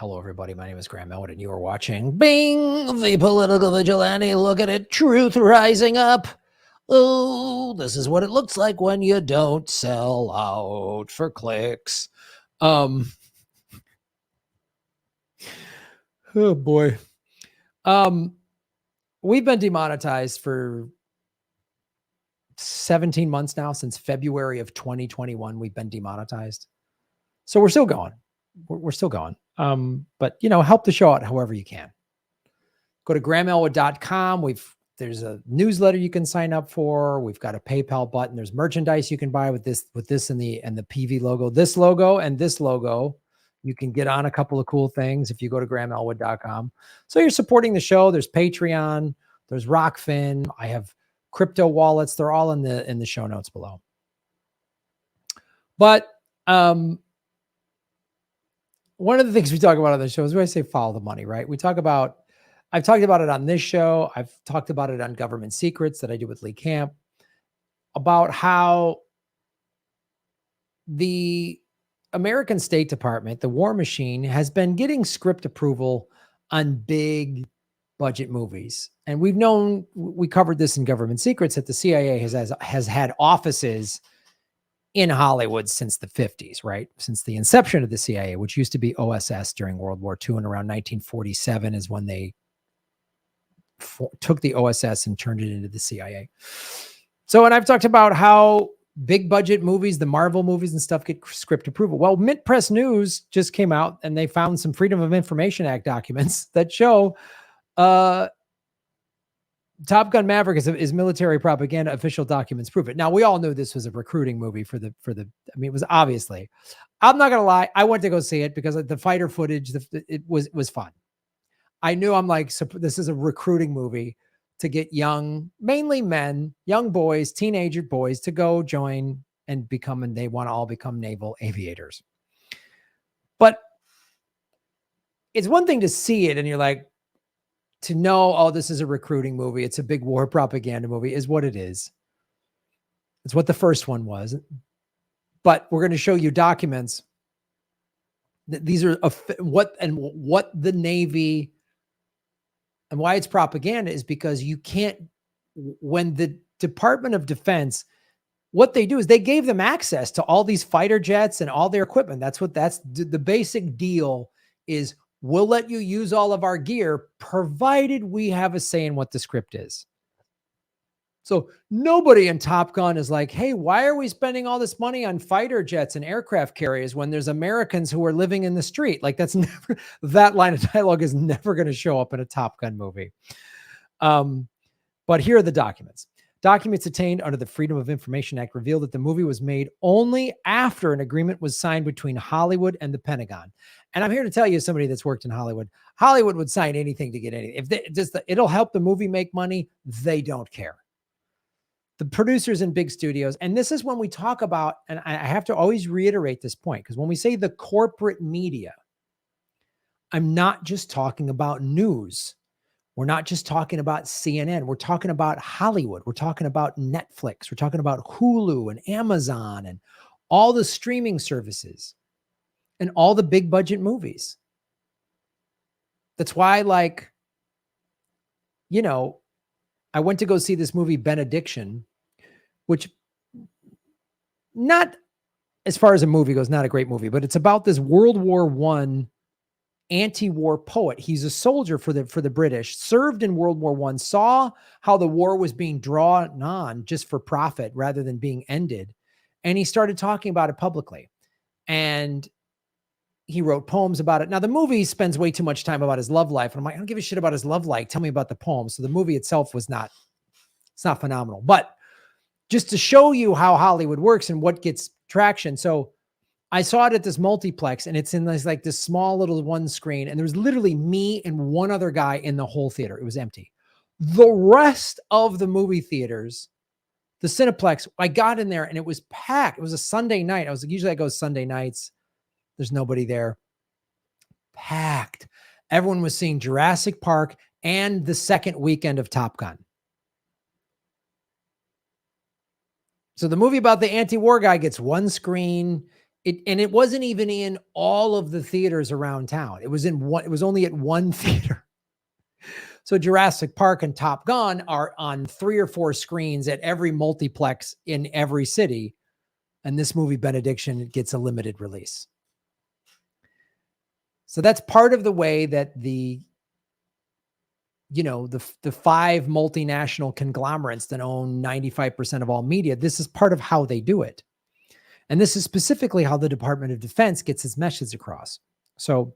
Hello, everybody. My name is Graham Elwood, and you are watching Bing, the Political Vigilante. Look at it, truth rising up. Oh, this is what it looks like when you don't sell out for clicks. Oh boy. We've been demonetized for 17 months now. Since February of 2021, we've been demonetized. So we're still going. We're still going. But help the show out however you can. Go to grahamelwood.com. There's a newsletter you can sign up for. We've got a PayPal button. There's merchandise you can buy with this and the PV logo. This logo and this logo. You can get on a couple of cool things if you go to grahamelwood.com. So you're supporting the show. There's Patreon. There's Rockfin. I have crypto wallets. They're all in the show notes below. But one of the things we talk about on the show is when I say follow the money, right? I've talked about it on this show. I've talked about it on Government Secrets that I do with Lee Camp about how the American State Department, the war machine, has been getting script approval on big budget movies. And we covered this in Government Secrets, that the CIA has had offices in Hollywood since the 50s, right? Since the inception of the CIA, which used to be OSS during World War II, and around 1947 is when they took the OSS and turned it into the CIA. So, and I've talked about how big budget movies, the Marvel movies and stuff, get script approval. Well, Mint Press News just came out and they found some Freedom of Information Act documents that show Top Gun Maverick is military propaganda. Official documents prove it. Now, we all knew this was a recruiting movie for the. I mean, it was obviously. I'm not gonna lie. I went to go see it because the fighter footage. It was fun. I knew so this is a recruiting movie to get mainly men, young boys, teenager boys to go join and they want to all become naval aviators. But it's one thing to see it and you're like, to know, oh, this is a recruiting movie. It's a big war propaganda movie is what it is. It's what the first one was. But we're going to show you documents that these are what the Navy and why it's propaganda is because you can't, when the Department of Defense, what they do is they gave them access to all these fighter jets and all their equipment. That's the basic deal is we'll let you use all of our gear, provided we have a say in what the script is. So nobody in Top Gun is like, hey, why are we spending all this money on fighter jets and aircraft carriers when there's Americans who are living in the street? Like that line of dialogue is never going to show up in a Top Gun movie. But here are the documents. Documents obtained under the Freedom of Information Act reveal that the movie was made only after an agreement was signed between Hollywood and the Pentagon. And I'm here to tell you, somebody that's worked in Hollywood, Hollywood would sign anything to get anything. It'll help the movie make money. They don't care. The producers in big studios, and this is when we talk about, and I have to always reiterate this point, because when we say the corporate media, I'm not just talking about news. We're not just talking about CNN. We're talking about Hollywood. We're talking about Netflix. We're talking about Hulu and Amazon and all the streaming services and all the big budget movies. That's why, I went to go see this movie, Benediction, which, not as far as a movie goes, not a great movie, but it's about this World War I anti-war poet. He's a soldier for the British, served in World War I, saw how the war was being drawn on just for profit rather than being ended. And he started talking about it publicly. And he wrote poems about it. Now, the movie spends way too much time about his love life. And I'm like, I don't give a shit about his love life. Tell me about the poems. So the movie itself it's not phenomenal. But just to show you how Hollywood works and what gets traction. So I saw it at this multiplex, and it's in this small little one screen. And there was literally me and one other guy in the whole theater. It was empty. The rest of the movie theaters, the Cineplex, I got in there and it was packed. It was a Sunday night. Usually I go Sunday nights. There's nobody there. Packed. Everyone was seeing Jurassic Park and the second weekend of Top Gun. So the movie about the anti-war guy gets one screen it wasn't even in all of the theaters around town. It was only at one theater. So Jurassic Park and Top Gun are on 3 or 4 screens at every multiplex in every city. And this movie, Benediction, gets a limited release. So that's part of the way that the 5 multinational conglomerates that own 95% of all media, this is part of how they do it. And this is specifically how the Department of Defense gets its message across. So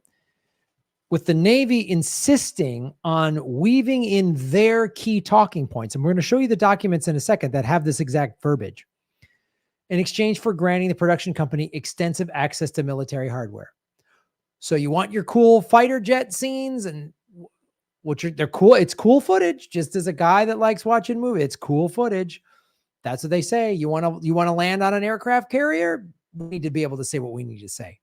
with the Navy insisting on weaving in their key talking points, and we're going to show you the documents in a second that have this exact verbiage, in exchange for granting the production company extensive access to military hardware. So you want your cool fighter jet scenes and they're cool. It's cool footage. Just as a guy that likes watching movies, it's cool footage. That's what they say. You want to land on an aircraft carrier? We need to be able to say what we need to say.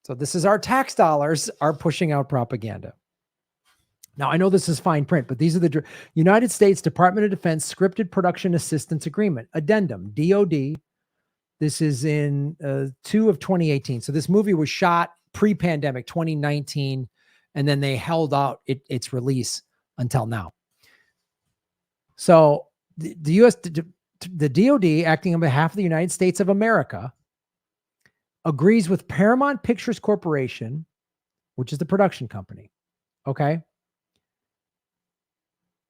So this is our tax dollars are pushing out propaganda. Now, I know this is fine print, but these are the United States Department of Defense Scripted Production Assistance Agreement, Addendum, DOD. This is in 2 of 2018. So this movie was shot pre-pandemic, 2019, and then they held out its release until now. So the U.S., the DOD, acting on behalf of the United States of America, agrees with Paramount Pictures Corporation, which is the production company. Okay.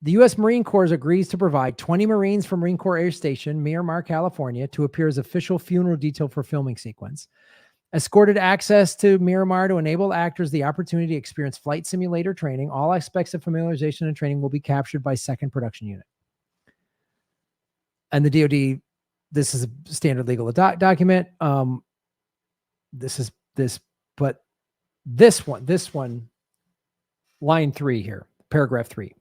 The U.S. Marine Corps agrees to provide 20 Marines from Marine Corps Air Station, Miramar, California, to appear as official funeral detail for filming sequence. Escorted access to Miramar to enable actors the opportunity to experience flight simulator training. All aspects of familiarization and training will be captured by 2nd Production Unit. And the DOD, this is a standard legal document. This one, line 3 here, paragraph 3.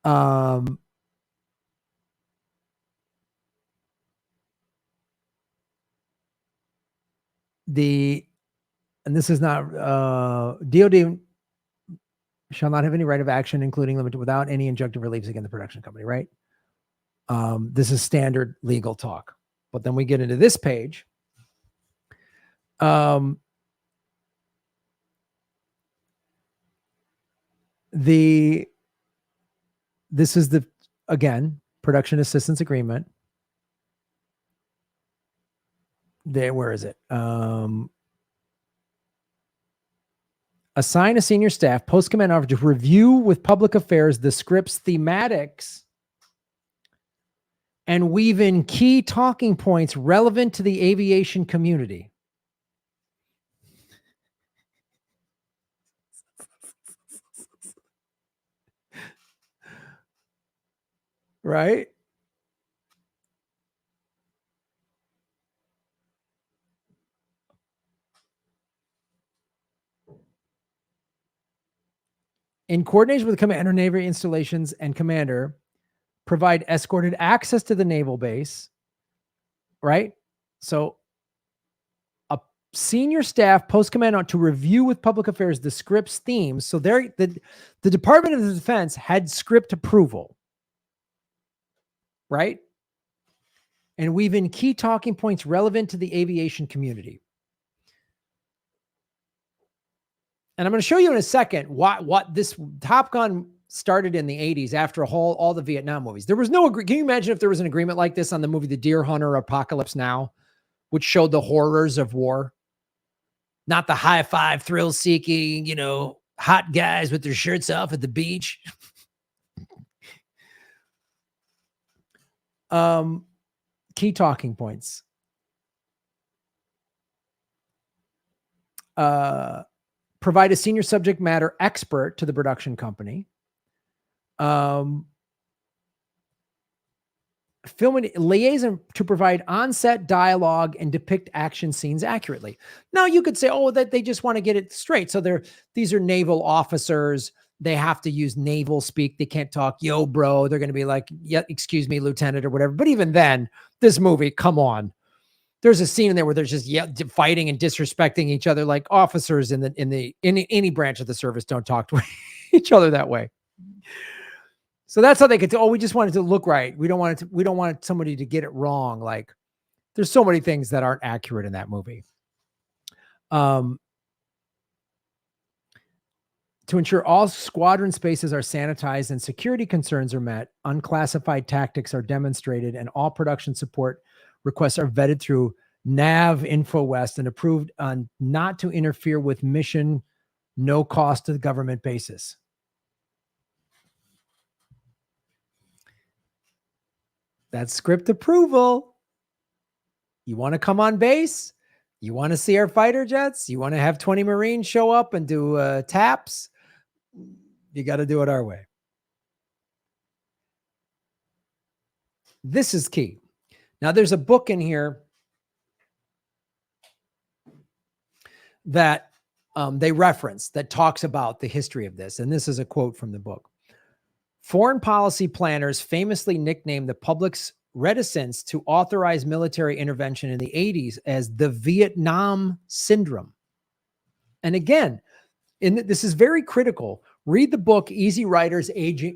And this is not, DOD shall not have any right of action, including limited without any injunctive reliefs against the production company, right? This is standard legal talk. But then we get into this page. This is again, production assistance agreement. Where is it? Assign a senior staff post command officer to review with public affairs the script's thematics and weave in key talking points relevant to the aviation community. Right? In coordination with the commander, Navy installations, and commander, provide escorted access to the naval base, right? So a senior staff post command to review with public affairs the script's themes. So the Department of Defense had script approval, right? And weave in key talking points relevant to the aviation community. And I'm going to show you in a second what this Top Gun started in the 80s after all the Vietnam movies. There was no agreement. Can you imagine if there was an agreement like this on the movie The Deer Hunter Apocalypse Now, which showed the horrors of war? Not the high five, thrill seeking, hot guys with their shirts off at the beach. Key talking points. Provide a senior subject matter expert to the production company. Film liaison to provide on-set dialogue and depict action scenes accurately. Now you could say, that they just want to get it straight. So these are naval officers. They have to use naval speak. They can't talk, yo, bro. They're going to be like, yeah, excuse me, Lieutenant, or whatever. But even then, this movie, come on. There's a scene in there where they're just fighting and disrespecting each other, like officers in any branch of the service don't talk to each other that way. So that's how they could say, we just want it to look right. We don't want somebody to get it wrong. Like There's so many things that aren't accurate in that movie. To ensure all squadron spaces are sanitized and security concerns are met, unclassified tactics are demonstrated, and all production support requests are vetted through NAV Info West and approved on not to interfere with mission, no cost to the government basis. That's script approval. You want to come on base? You want to see our fighter jets? You want to have 20 Marines show up and do taps? You got to do it our way. This is key. Now, there's a book in here that they reference that talks about the history of this. And this is a quote from the book. Foreign policy planners famously nicknamed the public's reticence to authorize military intervention in the 80s as the Vietnam Syndrome. And again, this is very critical. Read the book, Easy Riders,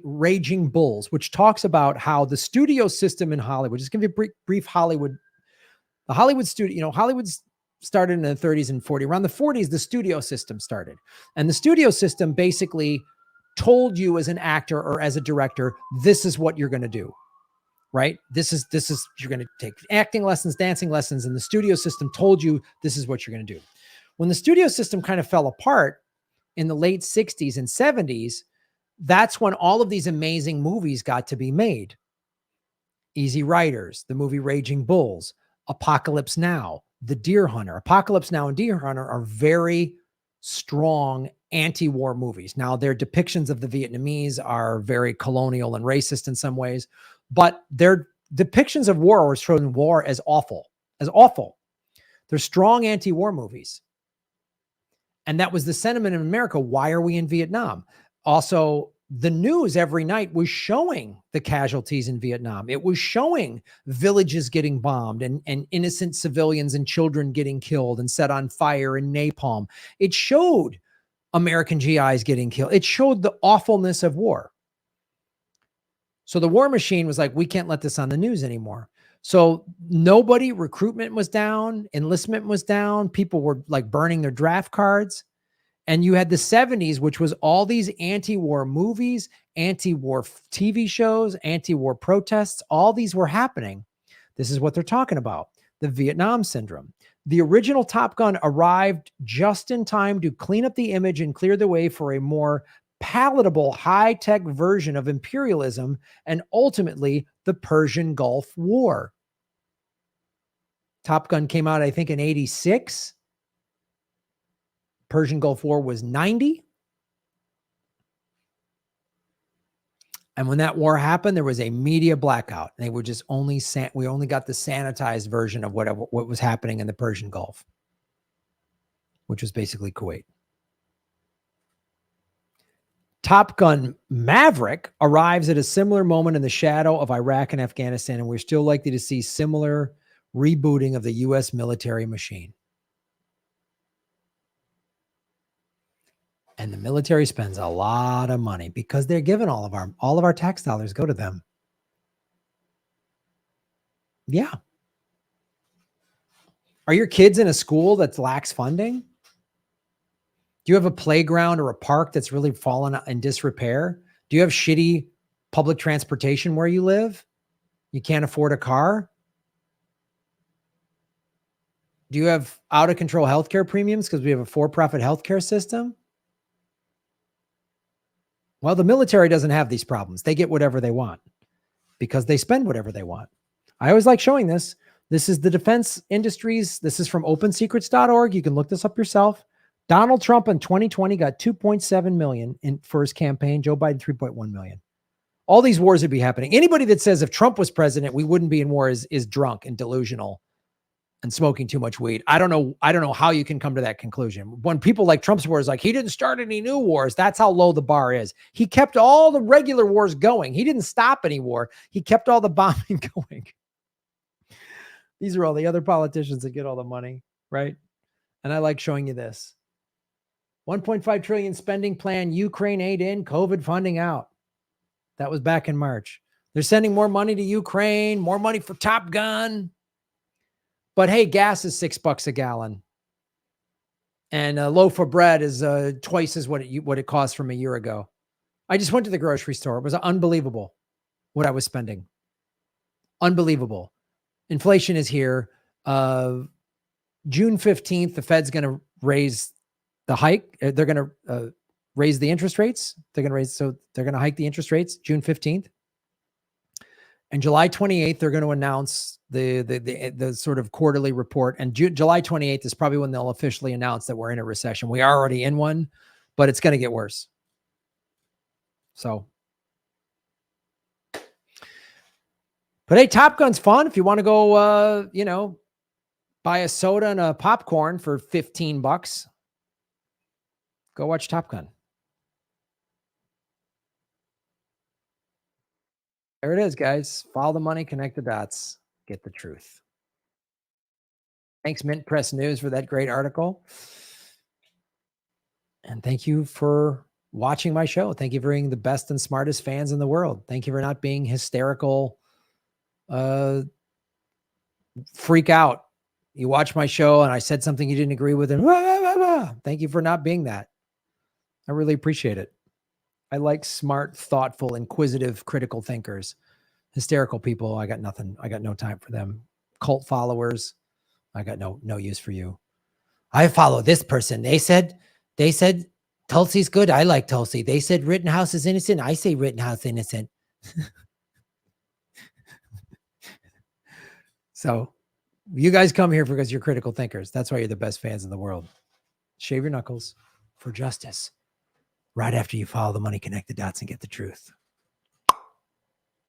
Raging Bulls, which talks about how the studio system in Hollywood, just give you a brief Hollywood, the Hollywood studio, Hollywood's started in the 30s and 40s. Around the 40s, the studio system started. And the studio system basically told you as an actor or as a director, this is what you're going to do, right? This is, you're going to take acting lessons, dancing lessons, and the studio system told you this is what you're going to do. When the studio system kind of fell apart in the late 60s and 70s, that's when all of these amazing movies got to be made. Easy Riders, the movie Raging Bulls, Apocalypse Now, The Deer Hunter. Apocalypse Now and Deer Hunter are very strong anti-war movies. Now, their depictions of the Vietnamese are very colonial and racist in some ways, but their depictions of war are showing war as awful, as awful. They're strong anti-war movies. And that was the sentiment in America. Why are we in Vietnam? Also, the news every night was showing the casualties in Vietnam. It was showing villages getting bombed and innocent civilians and children getting killed and set on fire and napalm. It showed American GIs getting killed. It showed the awfulness of war. So the war machine was like, we can't let this on the news anymore. So recruitment was down, enlistment was down. People were like burning their draft cards. And you had the 70s, which was all these anti-war movies, anti-war TV shows, anti-war protests. All these were happening. This is what they're talking about, the Vietnam Syndrome. The original Top Gun arrived just in time to clean up the image and clear the way for a more palatable, high-tech version of imperialism and ultimately the Persian Gulf War. Top Gun came out, I think, in 86. Persian Gulf War was 90. And when that war happened, there was a media blackout. They were just we only got the sanitized version of what was happening in the Persian Gulf, which was basically Kuwait. Top Gun Maverick arrives at a similar moment in the shadow of Iraq and Afghanistan, and we're still likely to see similar rebooting of the U.S. military machine. And the military spends a lot of money because they're given all of our tax dollars go to them. Yeah. Are your kids in a school that lacks funding? Do you have a playground or a park that's really fallen in disrepair? Do you have shitty public transportation where you live? You can't afford a car? Do you have out of control healthcare premiums because we have a for-profit healthcare system? Well, the military doesn't have these problems. They get whatever they want because they spend whatever they want. I always like showing this. This is the defense industries. This is from opensecrets.org. You can look this up yourself. Donald Trump in 2020 got $2.7 million for his campaign. Joe Biden, $3.1 million. All these wars would be happening. Anybody that says if Trump was president, we wouldn't be in war is drunk and delusional and smoking too much weed. I don't know how you can come to that conclusion. When people like Trump's wars, like he didn't start any new wars. That's how low the bar is. He kept all the regular wars going. He didn't stop any war. He kept all the bombing going. These are all the other politicians that get all the money, right? And I like showing you this. 1.5 trillion spending plan, Ukraine aid in, COVID funding out. That was back in March. They're sending more money to Ukraine, more money for Top Gun. But hey, gas is $6 a gallon. And a loaf of bread is twice as what it cost from a year ago. I just went to the grocery store. It was unbelievable what I was spending. Unbelievable. Inflation is here. June 15th, the Fed's going to raise the hike. They're going to raise the interest rates. They're going to hike the interest rates June 15th. And July 28th, they're going to announce the sort of quarterly report. And July 28th is probably when they'll officially announce that we're in a recession. We are already in one, but it's going to get worse. So, but hey, Top Gun's fun. If you want to go, buy a soda and a popcorn for $15, go watch Top Gun. There it is, guys. Follow the money, connect the dots, get the truth. Thanks, Mint Press News, for that great article. And thank you for watching my show. Thank you for being the best and smartest fans in the world. Thank you for not being hysterical, freak out. You watch my show and I said something you didn't agree with, and thank you for not being that. I really appreciate it. I like smart, thoughtful, inquisitive, critical thinkers. Hysterical people, I got nothing. I got no time for them. Cult followers, I got no use for you. I follow this person. They said Tulsi's good. I like Tulsi. They said Rittenhouse is innocent. I say Rittenhouse innocent. So you guys come here because you're critical thinkers. That's why you're the best fans in the world. Shave your knuckles for justice. Right after you follow the money, connect the dots, and get the truth.